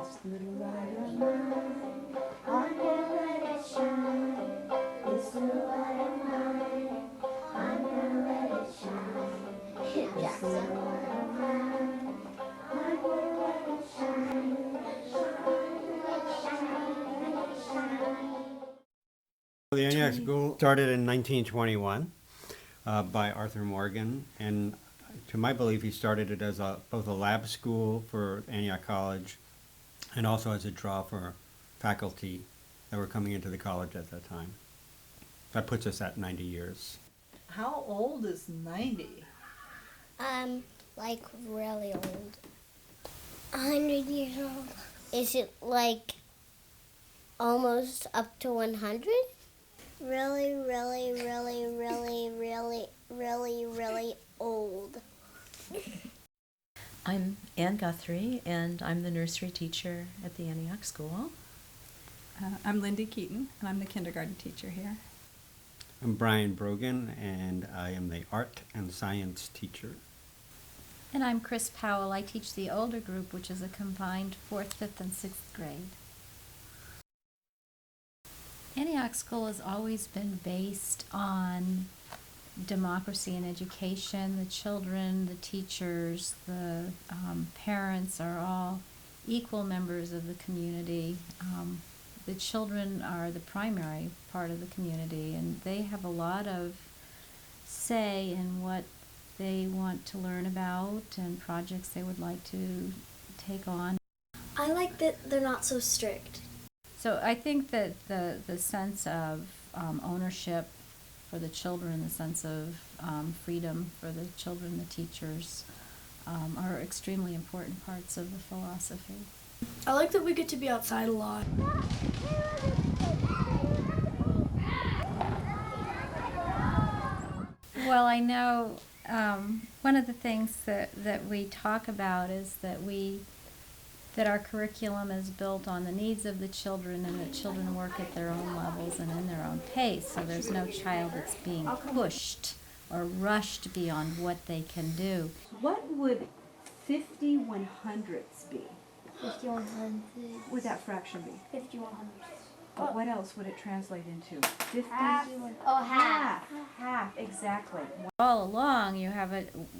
It's the light of mine. I'm gonna let it shine. It's the light of mine. I'm gonna let it shine. It's the light of mine. I'm gonna let it shine. The Antioch School started in 1921 by Arthur Morgan, and to my belief, he started it as both a lab school for Antioch College and also as a draw for faculty that were coming into the college at that time. That puts us at 90 years. How old is 90? Like really old. 100 years old. Is it like almost up to 100? Really, really, really, really, really, really, really old. I'm Ann Guthrie, and I'm the nursery teacher at the Antioch School. I'm Lindy Keaton, and I'm the kindergarten teacher here. I'm Brian Brogan, and I am the art and science teacher. And I'm Chris Powell. I teach the older group, which is a combined 4th, 5th, and 6th grade. Antioch School has always been based on democracy in education. The children, the teachers, the parents are all equal members of the community. The children are the primary part of the community, and they have a lot of say in what they want to learn about and projects they would like to take on. I like that they're not so strict. So I think that the sense of ownership for the children, the sense of freedom for the children, the teachers, are extremely important parts of the philosophy. I like that we get to be outside a lot. Well, I know one of the things that we talk about is that our curriculum is built on the needs of the children, and that children work at their own levels and in their own pace, so there's no child that's being pushed or rushed beyond what they can do. What would 50 100ths be? 50 100. What would that fraction be? 50 100. But what else would it translate into? 50? Half. Oh, half. Half, exactly. All along, you have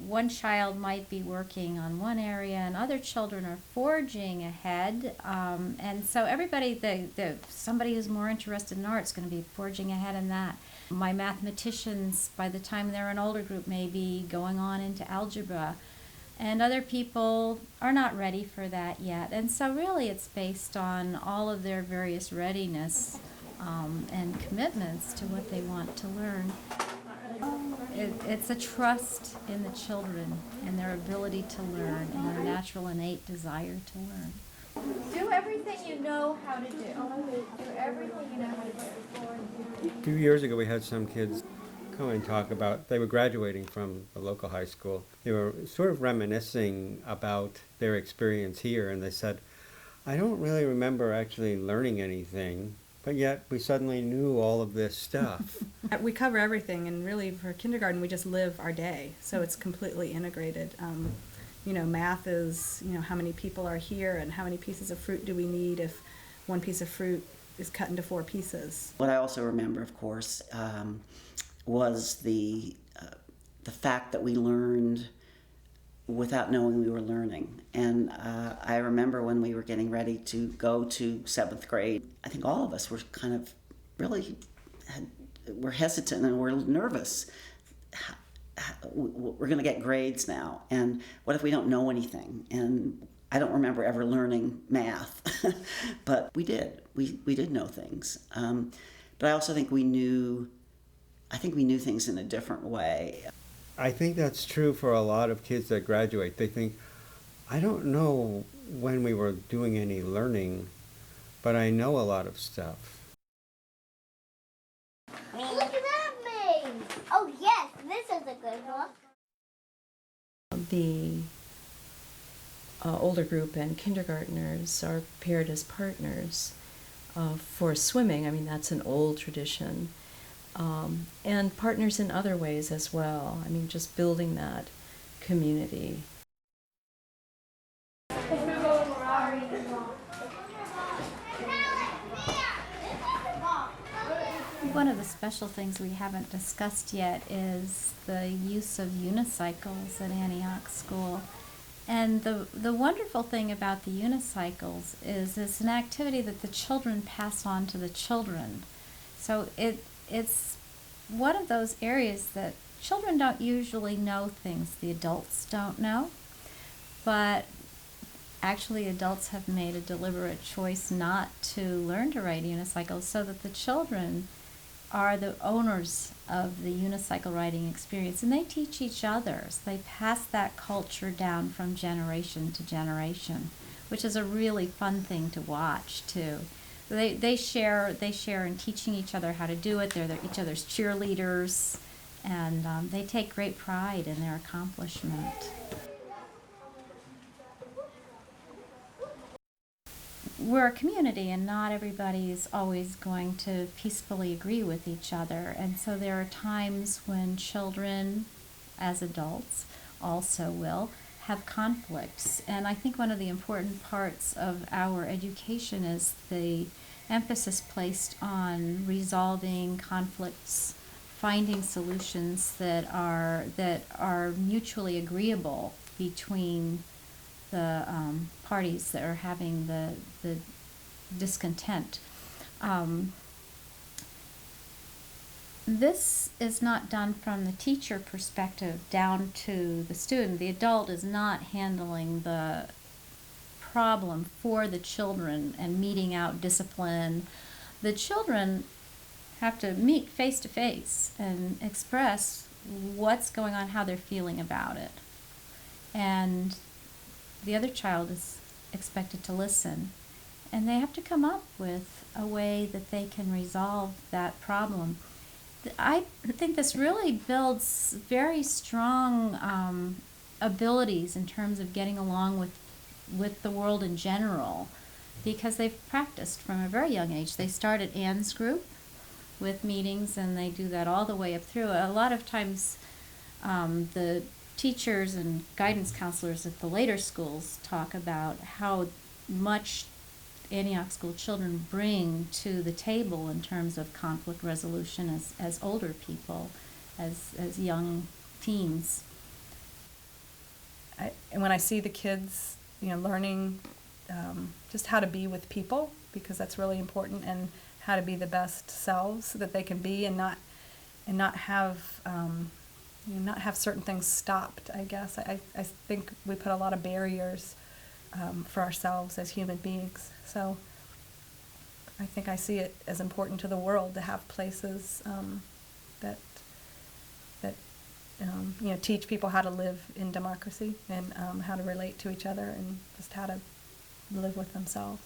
one child might be working on one area, and other children are forging ahead. And so everybody, somebody who's more interested in art is going to be forging ahead in that. My mathematicians, by the time they're an older group, may be going on into algebra. And other people are not ready for that yet. And so really it's based on all of their various readiness and commitments to what they want to learn. It's a trust in the children and their ability to learn and their natural innate desire to learn. Do everything you know how to do. Do everything you know how to do. A few years ago, we had some kids come and talk about, they were graduating from the local high school. They were sort of reminiscing about their experience here, and they said, I don't really remember actually learning anything, but yet we suddenly knew all of this stuff. We cover everything, and really for kindergarten we just live our day, so it's completely integrated. Math is, how many people are here and how many pieces of fruit do we need if one piece of fruit is cut into 4 pieces. What I also remember, of course, was the fact that we learned without knowing we were learning. And I remember when we were getting ready to go to 7th grade, I think all of us were kind of really were hesitant and were nervous. We're going to get grades now, and what if we don't know anything? And I don't remember ever learning math, but we did. We did know things. But I also think we knew things in a different way. I think that's true for a lot of kids that graduate. They think, I don't know when we were doing any learning, but I know a lot of stuff. Look at that maze! Oh yes, this is a good one. The older group and kindergartners are paired as partners for swimming. I mean, that's an old tradition. And partners in other ways as well. I mean, just building that community. think one of the special things we haven't discussed yet is the use of unicycles at Antioch School. And the wonderful thing about the unicycles is it's an activity that the children pass on to the children. So it's one of those areas that children don't usually know things the adults don't know, but actually adults have made a deliberate choice not to learn to ride unicycles so that the children are the owners of the unicycle riding experience, and they teach each other. So they pass that culture down from generation to generation, which is a really fun thing to watch too. They share in teaching each other how to do it. They're each other's cheerleaders, and they take great pride in their accomplishment. We're a community, and not everybody is always going to peacefully agree with each other, and so there are times when children, as adults, also will have conflicts. And I think one of the important parts of our education is the emphasis placed on resolving conflicts, finding solutions that are mutually agreeable between the parties that are having the discontent. This is not done from the teacher perspective down to the student. The adult is not handling the problem for the children and meting out discipline. The children have to meet face to face and express what's going on, how they're feeling about it. And the other child is expected to listen, and they have to come up with a way that they can resolve that problem. I think this really builds very strong abilities in terms of getting along with the world in general, because they've practiced from a very young age. They start at Anne's group with meetings, and they do that all the way up through. A lot of times the teachers and guidance counselors at the later schools talk about how much Antioch School children bring to the table in terms of conflict resolution as older people, as young teens. And when I see the kids, learning just how to be with people, because that's really important, and how to be the best selves that they can be, and not have not have certain things stopped. I guess I think we put a lot of barriers for ourselves as human beings. So I think I see it as important to the world to have places that teach people how to live in democracy, and how to relate to each other, and just how to live with themselves.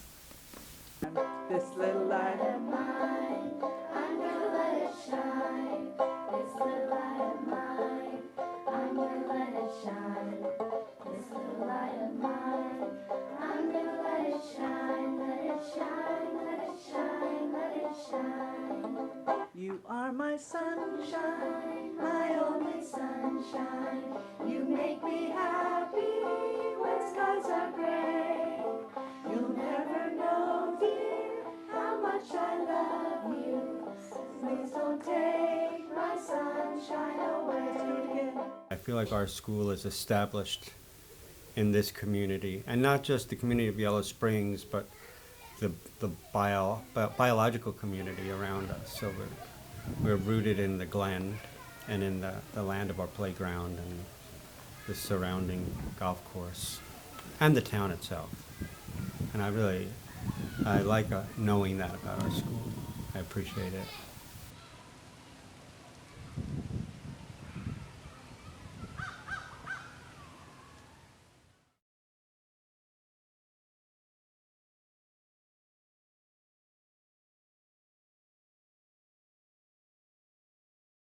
This little light of mine, I'm gonna let it shine. This little light of mine, I'm gonna let it shine. This little light of mine, I'm gonna let it shine. Let it shine, let it shine, let it shine. You are my sunshine, my only sunshine. You make me happy when skies are gray. You'll never know, dear, how much I love you. Please don't take my sunshine away. I feel like our school is established in this community, and not just the community of Yellow Springs, but the biological community around us. So we're rooted in the Glen and in the land of our playground and the surrounding golf course and the town itself. And I like knowing that about our school. I appreciate it.